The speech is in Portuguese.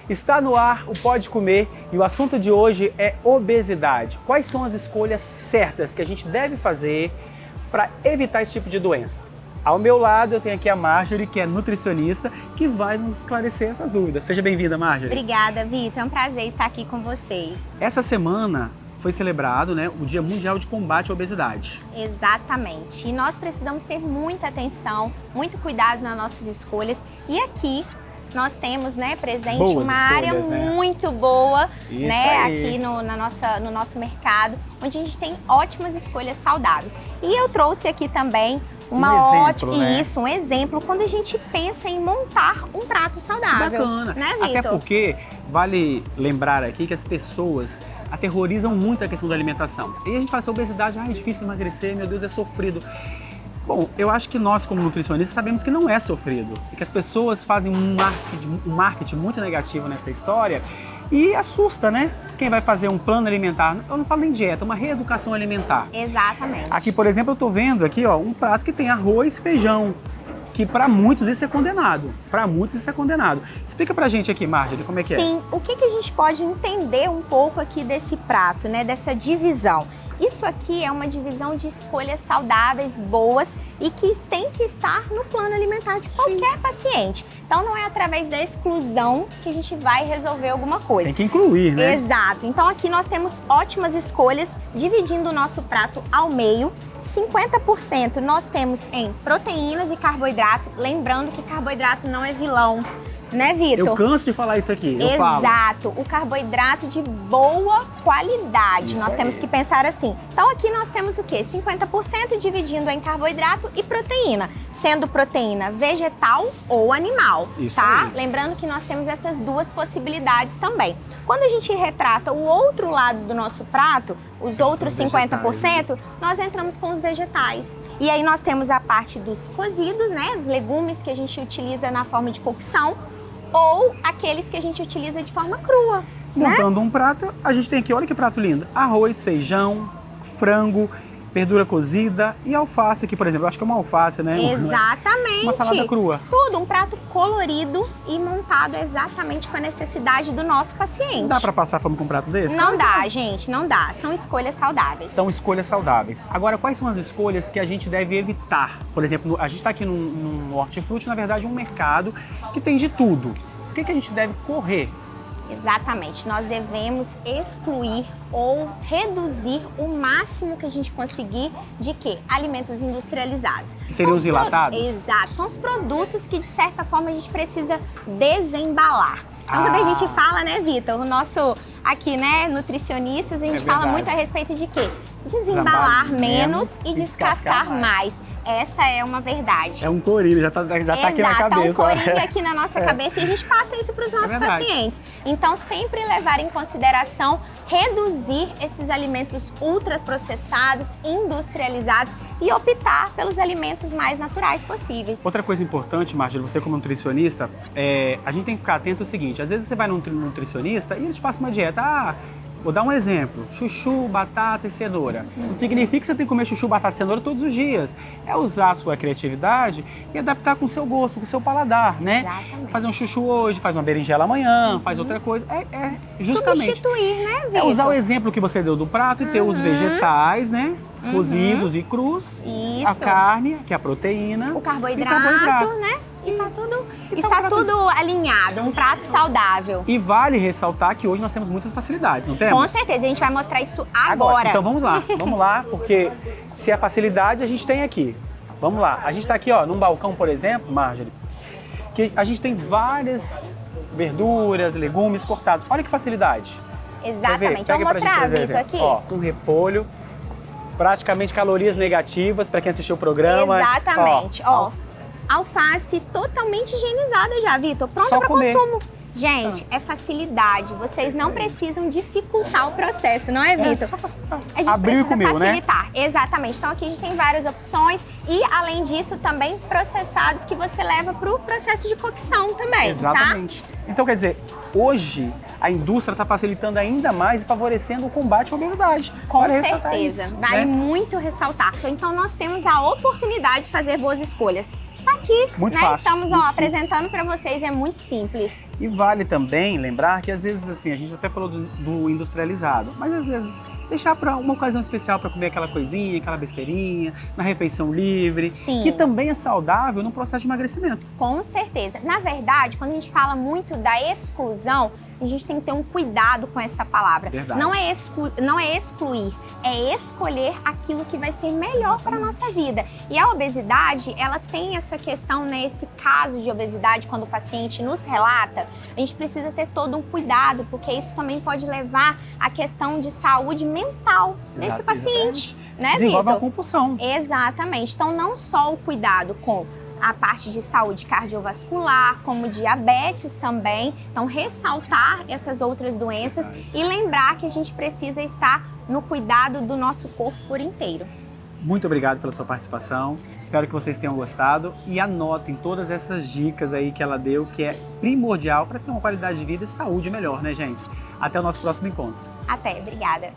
Está no ar o Pode Comer e o assunto de hoje é obesidade. Quais são as escolhas certas que a gente deve fazer para evitar esse tipo de doença? Ao meu lado eu tenho aqui a Marjorie, que é nutricionista, que vai nos esclarecer essas dúvidas. Seja bem-vinda, Marjorie. Obrigada, Vitor. É um prazer estar aqui com vocês. Essa semana foi celebrado, o Dia Mundial de Combate à Obesidade. Exatamente. E nós precisamos ter muita atenção, muito cuidado nas nossas escolhas. E aqui nós temos, presente Boas uma escolhas, área muito boa, Isso aí. aqui no nosso mercado, onde a gente tem ótimas escolhas saudáveis. E eu trouxe aqui também um exemplo quando a gente pensa em montar um prato saudável. Bacana. Né, Vitor? Até porque vale lembrar aqui que as pessoas aterrorizam muito a questão da alimentação. E a gente fala assim, obesidade, é difícil emagrecer, meu Deus, é sofrido. Bom, eu acho que nós, como nutricionistas, sabemos que não é sofrido. E que as pessoas fazem um marketing muito negativo nessa história e assusta, Quem vai fazer um plano alimentar, eu não falo nem dieta, uma reeducação alimentar. Exatamente. Aqui, por exemplo, eu tô vendo aqui, um prato que tem arroz, feijão, que para muitos isso é condenado. Para muitos isso é condenado. Explica pra gente aqui, Marjorie, como é que é? Sim, o que a gente pode entender um pouco aqui desse prato, dessa divisão? Isso aqui é uma divisão de escolhas saudáveis, boas e que tem que estar no plano alimentar de qualquer paciente. Então não é através da exclusão que a gente vai resolver alguma coisa. Tem que incluir, Exato. Então aqui nós temos ótimas escolhas, dividindo o nosso prato ao meio. 50% nós temos em proteínas e carboidrato. Lembrando que carboidrato não é vilão. Né, Vitor? Eu canso de falar isso aqui, eu falo. Exato, o carboidrato de boa qualidade, Isso nós aí. temos que pensar assim. Então aqui nós temos o quê? 50% dividindo em carboidrato e proteína, sendo proteína vegetal ou animal, Isso tá? aí. Lembrando que nós temos essas duas possibilidades também. Quando a gente retrata o outro lado do nosso prato, os outros 50%, nós entramos com os vegetais. E aí nós temos a parte dos cozidos, os legumes que a gente utiliza na forma de cocção, ou aqueles que a gente utiliza de forma crua. Montando um prato, a gente tem aqui, olha que prato lindo, arroz, feijão, frango, verdura cozida e alface aqui, por exemplo. Eu acho que é uma alface, Exatamente. Uma salada crua. Tudo, um prato colorido e montado exatamente com a necessidade do nosso paciente. Não dá pra passar fome com um prato desse? Não dá, gente, não dá. São escolhas saudáveis. São escolhas saudáveis. Agora, quais são as escolhas que a gente deve evitar? Por exemplo, a gente está aqui num hortifruti, na verdade, um mercado que tem de tudo. O que a gente deve correr? Exatamente, nós devemos excluir ou reduzir o máximo que a gente conseguir de quê? Alimentos industrializados. Seriam os enlatados? Exato, são os produtos que de certa forma a gente precisa desembalar. Então quando a gente fala, Vitor, o nosso aqui, nutricionistas, a gente fala muito a respeito de quê? Desembalar menos e descascar mais. Essa é uma verdade. É um corinho, já tá aqui na cabeça. É um corinho aqui na nossa cabeça e a gente passa isso para os nossos pacientes. Então, sempre levar em consideração reduzir esses alimentos ultraprocessados, industrializados e optar pelos alimentos mais naturais possíveis. Outra coisa importante, Marjorie, você como nutricionista, a gente tem que ficar atento ao seguinte, às vezes você vai num nutricionista e ele te passa uma dieta, vou dar um exemplo, chuchu, batata e cenoura. Não significa que você tem que comer chuchu, batata e cenoura todos os dias. É usar a sua criatividade e adaptar com o seu gosto, com o seu paladar, Exatamente. Fazer um chuchu hoje, faz uma berinjela amanhã, faz outra coisa. Justamente. Substituir, Vitor? É usar o exemplo que você deu do prato e ter os vegetais, cozidos e crus. Isso. A carne, que é a proteína. O carboidrato, Está tudo alinhado, um prato saudável. E vale ressaltar que hoje nós temos muitas facilidades, não temos? Com certeza, a gente vai mostrar isso agora. Então vamos lá, porque se a facilidade a gente tem aqui. Vamos lá, a gente está aqui num balcão, por exemplo, Marjorie, que a gente tem várias verduras, legumes cortados. Olha que facilidade. Exatamente, vamos mostrar, Vitor, aqui. Um repolho, praticamente calorias negativas para quem assistiu o programa. Exatamente, alface totalmente higienizada já, Vitor, pronta para consumo. Gente, é facilidade. Vocês não precisam dificultar o processo, não é, Vitor? A gente abriu precisa e comeu, facilitar. Exatamente. Então aqui a gente tem várias opções e, além disso, também processados que você leva para o processo de cocção também, Exatamente. Tá? Então, quer dizer, hoje a indústria está facilitando ainda mais e favorecendo o combate à obesidade. Com certeza. Vale muito ressaltar. Então nós temos a oportunidade de fazer boas escolhas. tá aqui, Muito né? fácil, Estamos muito apresentando para vocês, é muito simples. E vale também lembrar que às vezes assim, a gente até falou do industrializado, mas às vezes deixar para uma ocasião especial para comer aquela coisinha, aquela besteirinha, na refeição livre, Sim. que também é saudável no processo de emagrecimento. Com certeza. Na verdade, quando a gente fala muito da exclusão, a gente tem que ter um cuidado com essa palavra. Verdade. Não é excluir, é escolher aquilo que vai ser melhor para a nossa vida. E a obesidade, ela tem essa questão, né, esse caso de obesidade, quando o paciente nos relata, a gente precisa ter todo um cuidado, porque isso também pode levar à questão de saúde mental desse paciente. Né, desenvolve uma Vitor? compulsão. Exatamente. Então, não só o cuidado com a parte de saúde cardiovascular, como diabetes também. Então, ressaltar essas outras doenças e lembrar que a gente precisa estar no cuidado do nosso corpo por inteiro. Muito obrigado pela sua participação. Espero que vocês tenham gostado e anotem todas essas dicas aí que ela deu, que é primordial para ter uma qualidade de vida e saúde melhor, né, gente? Até o nosso próximo encontro. Até, obrigada.